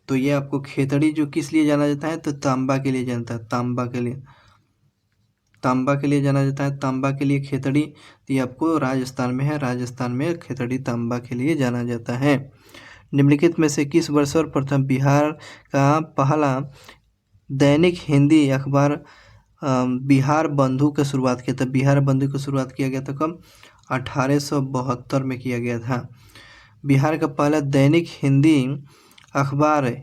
तो ये आपको खेतड़ी जो किस लिए जाना जाता है, तो तांबा के लिए जानता है, तांबा के लिए, तांबा के लिए जाना जाता है, तांबा के लिए खेतड़ी। तो ये आपको राजस्थान में है, राजस्थान में खेतड़ी तांबा के लिए जाना जाता है। निम्नलिखित में से किस वर्ष और प्रथम बिहार का पहला दैनिक हिंदी अखबार बिहार बंधु की शुरुआत किया था? बिहार बंधु की शुरुआत किया गया था कब? 1872 में किया गया था। बिहार का पहला दैनिक हिंदी अखबार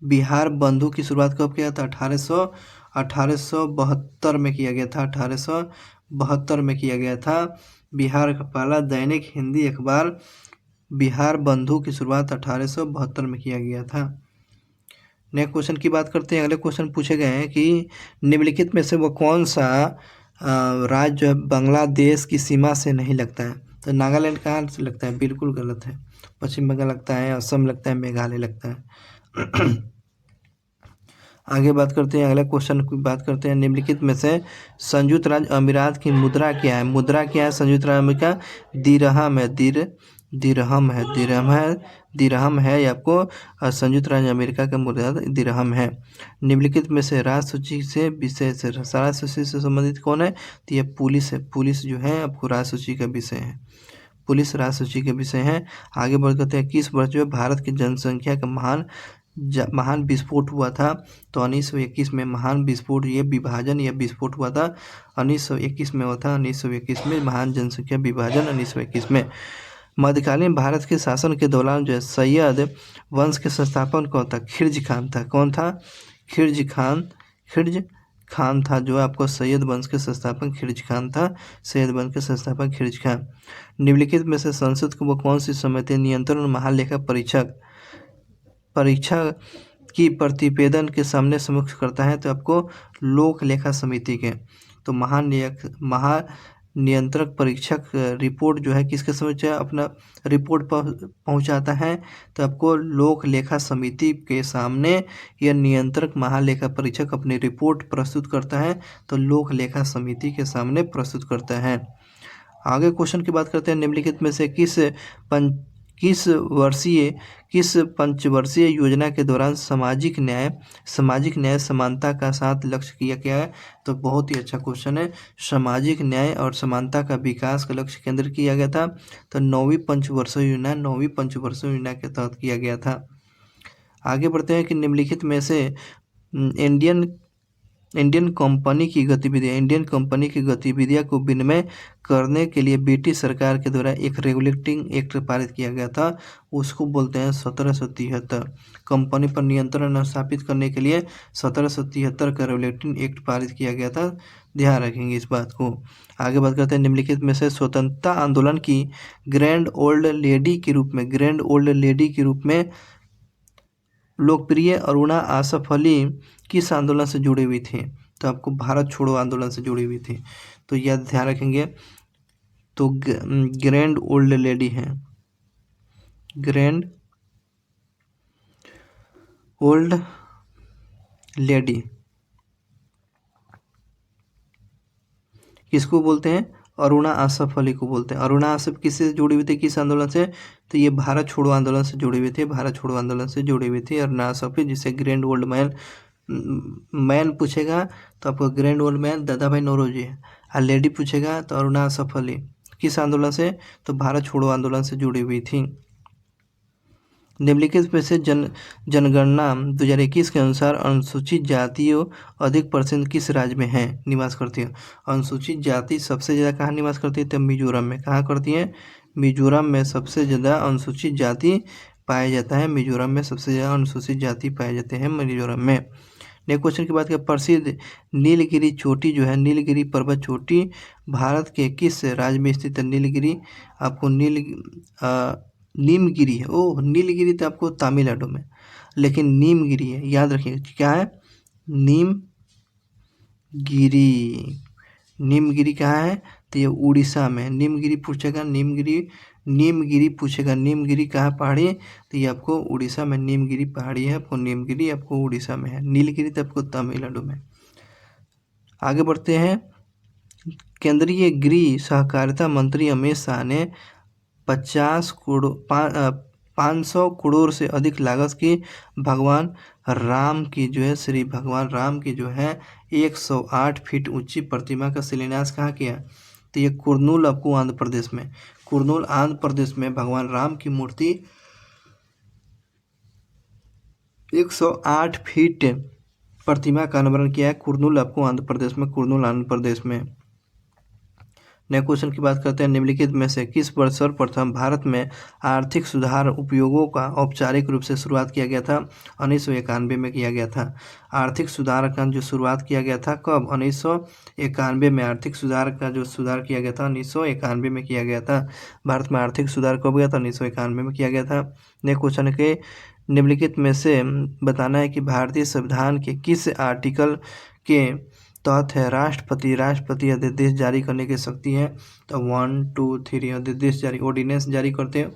बिहार बंधु की शुरुआत कब किया था? 1872 में किया गया था, 1872 में किया गया था। बिहार का पहला दैनिक हिंदी अखबार बिहार बंधु की शुरुआत 1872 में किया गया था। नेक्स्ट क्वेश्चन की बात करते हैं। अगले क्वेश्चन पूछे गए हैं कि निम्नलिखित में से वो कौन सा राज्य जो है बांग्लादेश की सीमा से नहीं लगता है? तो नागालैंड कहाँ से लगता है? बिल्कुल गलत है। पश्चिम बंगाल लगता है, असम लगता है, मेघालय लगता है। आगे बात करते हैं, अगले क्वेश्चन की बात करते हैं। निम्नलिखित में से संयुक्त राज्य अमीरात की मुद्रा क्या है? मुद्रा क्या है संयुक्त राज्य अमेरिका? दिरहम है, दिरहम है, दिरहम है ये आपको संयुक्त राज्य अमेरिका का मुद्रा दिरहम है। निम्नलिखित में से राज्य सूची से विषय से राज्य सूची से संबंधित कौन है? तो ये पुलिस है, पुलिस जो है आपको राज्य सूची का विषय है, पुलिस राज्य सूची के विषय है। आगे बढ़ करते हैं, किस वर्ष जो है भारत की जनसंख्या का महान विस्फोट हुआ था? तो 1921 में महान विस्फोट, ये विभाजन या विस्फोट हुआ था 1921 में हुआ था, 1921 में महान जनसंख्या विभाजन 1921 में। मध्यकालीन भारत के शासन के दौरान जो है सैयद वंश के संस्थापक कौन था? खिलजी खान था। कौन था? खिलजी खान था, जो आपको सैयद वंश के संस्थापक खिलजी खान था, सैयद वंश के संस्थापक खिलजी खान। निम्नलिखित में से संसद को वो कौन सी समिति नियंत्रण और महालेखा परीक्षा की प्रतिवेदन के सामने समक्ष करता है? तो आपको लोक लेखा समिति के। तो महानियंत्रक परीक्षक रिपोर्ट जो है किसके समक्ष अपना रिपोर्ट पहुंचाता है? तो आपको लोक लेखा समिति के सामने यह नियंत्रक महालेखा परीक्षक अपनी रिपोर्ट प्रस्तुत करता है, तो लोक लेखा समिति के सामने प्रस्तुत करता है। आगे क्वेश्चन की बात करते हैं। निम्नलिखित में से किस पंचवर्षीय योजना के दौरान सामाजिक न्याय समानता का साथ लक्ष्य किया गया है? तो बहुत ही अच्छा क्वेश्चन है। सामाजिक न्याय और समानता का विकास का लक्ष्य केंद्र किया गया था, तो 9वीं पंचवर्षीय योजना के तहत किया गया था। आगे बढ़ते हैं कि निम्नलिखित में से इंडियन कंपनी की गतिविधियां को विनिमय करने के लिए ब्रिटिश सरकार के द्वारा एक रेगुलेटिंग एक्ट पारित किया गया था, उसको बोलते हैं 1773। कंपनी पर नियंत्रण स्थापित करने के लिए 1773 का रेगुलेटिंग एक्ट पारित किया गया था, ध्यान रखेंगे इस बात को। आगे बात करते हैं, निम्नलिखित में से स्वतंत्रता आंदोलन की ग्रैंड ओल्ड लेडी के रूप में लोकप्रिय अरुणा आसफ अली किस आंदोलन से जुड़ी हुई थी? तो आपको भारत छोड़ो आंदोलन से जुड़ी हुई थी, तो यह ध्यान रखेंगे। तो ग्रैंड ओल्ड लेडी है, ग्रैंड ओल्ड लेडी किसको बोलते हैं? अरुणा आसफ अली को बोलते हैं। अरुणा आसफ किससे जुड़ी हुई थी, किस आंदोलन से? तो ये भारत छोड़ो आंदोलन से जुड़ी हुई थी, भारत छोड़ो आंदोलन से जुड़ी हुई थी अरुणा आसफ अली, जिसे ग्रैंड ओल्ड मैन पूछेगा तो आपको ग्रैंड ओल्ड मैन दादा भाई नौरोजी है, और लेडी पूछेगा तो अरुणा आसफ अली। किस आंदोलन से? तो भारत छोड़ो आंदोलन से जुड़ी हुई थी। निम्नलिखित में से जनगणना 2021 के अनुसार अनुसूचित जातियों अधिक परसेंट किस राज्य में है निवास करती है? अनुसूचित जाति सबसे ज़्यादा कहाँ निवास करती है? तो मिजोरम में। कहाँ करती है? मिजोरम में सबसे ज़्यादा अनुसूचित जाति पाया जाता है, मिजोरम में सबसे ज़्यादा अनुसूचित जाति पाए जाते हैं मिजोरम में। नेक्स्ट क्वेश्चन की बात करें, प्रसिद्ध नीलगिरी चोटी जो है, नीलगिरी पर्वत चोटी भारत के किस राज्य में स्थित है? नीलगिरी आपको नीमगिरी है। ओह, नीलगिरी तो आपको तमिलनाडु में, लेकिन नीमगिरी है, याद रखिए क्या है? नीमगिरी कहाँ है? तो ये उड़ीसा में। नीमगिरी पूछेगा, नीमगिरी कहाँ पहाड़ी? तो ये आपको उड़ीसा में नीमगिरी पहाड़ी है, आपको नीमगिरी आपको उड़ीसा में है, नीलगिरी तो आपको तमिलनाडु में। आगे बढ़ते हैं। केंद्रीय गृह सहकारिता मंत्री अमित शाह ने 500 करोड़ से अधिक लागत की भगवान राम की जो है श्री भगवान राम की जो है 108 फीट ऊंची प्रतिमा का शिलान्यास कहाँ किया? तो ये कुर्नूल, आपको आंध्र प्रदेश में, कुर्नूल आंध्र प्रदेश में भगवान राम की मूर्ति 108 फीट प्रतिमा का अनावरण किया है कुर्नूल, आपको आंध्र प्रदेश में, कुर्नूल आंध्र प्रदेश में। नए क्वेश्चन की बात करते हैं। निम्नलिखित में से किस वर्ष सर्वप्रथम भारत में आर्थिक सुधार उपयोगों का औपचारिक रूप से शुरुआत किया गया था? 1991 में किया गया था। आर्थिक सुधार का जो शुरुआत किया गया था कब? 1991 में। आर्थिक सुधार का जो सुधार किया गया था 1991 में किया गया था। भारत में आर्थिक सुधार कब गया था? 1991 में किया गया था। नए क्वेश्चन के निम्नलिखित में से बताना है कि भारतीय संविधान के किस आर्टिकल के तहत है राष्ट्रपति अध्यादेश जारी करने की शक्ति है? तो 1 2 3 अध्यादेश जारी, ऑर्डिनेंस जारी करते हैं,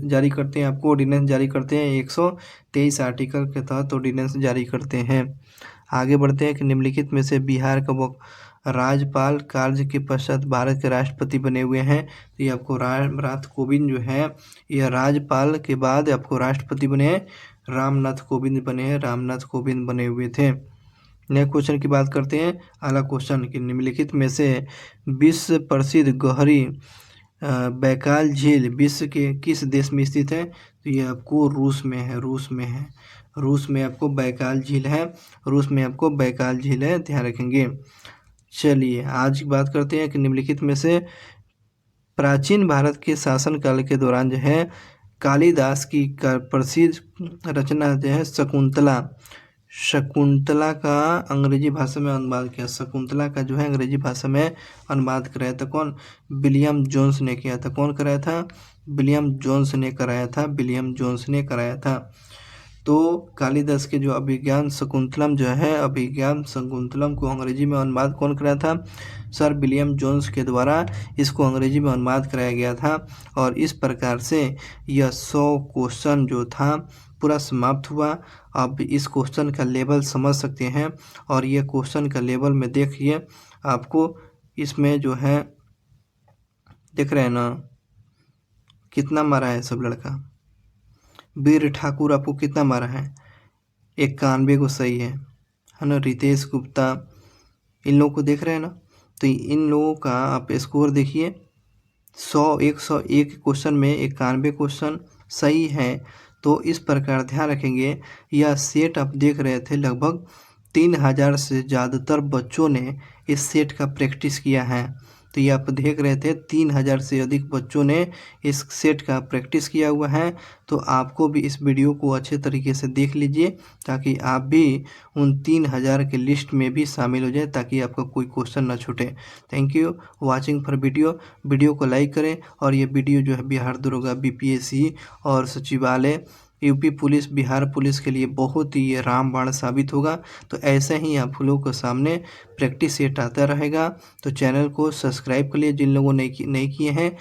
जारी करते हैं, आपको ऑर्डिनेंस जारी करते हैं। 123 आर्टिकल के तहत ऑर्डिनेंस जारी करते हैं। आगे बढ़ते हैं कि निम्नलिखित में से बिहार का वो राज्यपाल कार्य के पश्चात भारत के राष्ट्रपति बने हुए हैं? तो ये आपको रामनाथ कोविंद जो है, यह राज्यपाल के बाद आपको राष्ट्रपति बने हैं, रामनाथ कोविंद बने हैं, रामनाथ कोविंद बने हुए थे। नए क्वेश्चन की बात करते हैं। अगला क्वेश्चन कि निम्नलिखित में से विश्व प्रसिद्ध गहरी बैकाल झील विश्व के किस देश में स्थित है? तो ये आपको रूस में है, रूस में है, रूस में आपको बैकाल झील है, रूस में आपको बैकाल झील है, ध्यान रखेंगे। चलिए आज की बात करते हैं कि निम्नलिखित में से प्राचीन भारत के शासनकाल के दौरान जो है कालिदास की प्रसिद्ध रचना जो है शकुंतला, शकुंतला का अंग्रेजी भाषा में अनुवाद किया, शकुंतला का जो है अंग्रेजी भाषा में अनुवाद कराया था कौन? विलियम जोन्स ने किया था। कौन कराया था? विलियम जोन्स ने कराया था, विलियम जोन्स ने कराया था। तो कालिदास के जो अभिज्ञान शकुंतलम जो है, अभिज्ञान शकुंतलम को अंग्रेजी में अनुवाद कौन कराया था? सर विलियम जोन्स के द्वारा इसको अंग्रेजी में अनुवाद कराया गया था। और इस प्रकार से यह 100 क्वेश्चन जो था पूरा समाप्त हुआ। अब इस क्वेश्चन का लेवल समझ सकते हैं, और ये क्वेश्चन का लेवल में देखिए, आपको इसमें जो है देख रहे हैं ना कितना मारा है सब लड़का। वीर ठाकुर आपको कितना मारा है? 91 को सही है ना। रितेश गुप्ता, इन लोगों को देख रहे हैं ना, तो इन लोगों का आप स्कोर देखिए, 101 क्वेश्चन में 91 क्वेश्चन सही है। तो इस प्रकार ध्यान रखेंगे, यह सेट आप देख रहे थे लगभग 3000 से ज़्यादातर बच्चों ने इस सेट का प्रैक्टिस किया है। तो ये आप देख रहे थे 3000 से अधिक बच्चों ने इस सेट का प्रैक्टिस किया हुआ है। तो आपको भी इस वीडियो को अच्छे तरीके से देख लीजिए, ताकि आप भी उन 3000 के लिस्ट में भी शामिल हो जाए, ताकि आपका कोई क्वेश्चन ना छूटे। Thank you watching for video को लाइक करें। और ये वीडियो जो है बिहार दरोगा, BPSC और सचिवालय, यूपी पुलिस, बिहार पुलिस के लिए बहुत ही रामबाण साबित होगा। तो ऐसे ही आप लोगों के सामने प्रैक्टिस सेट आता रहेगा। तो चैनल को सब्सक्राइब कर लिए जिन लोगों ने नहीं किए हैं।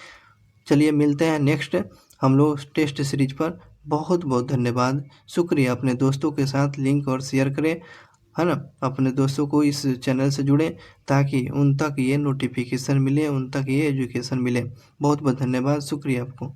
चलिए मिलते हैं नेक्स्ट हम लोग टेस्ट सीरीज पर। बहुत बहुत धन्यवाद, शुक्रिया। अपने दोस्तों के साथ लिंक और शेयर करें, है ना, अपने दोस्तों को इस चैनल से जुड़ें, ताकि उन तक ये नोटिफिकेशन मिले, उन तक ये एजुकेशन मिले। बहुत बहुत धन्यवाद, शुक्रिया आपको।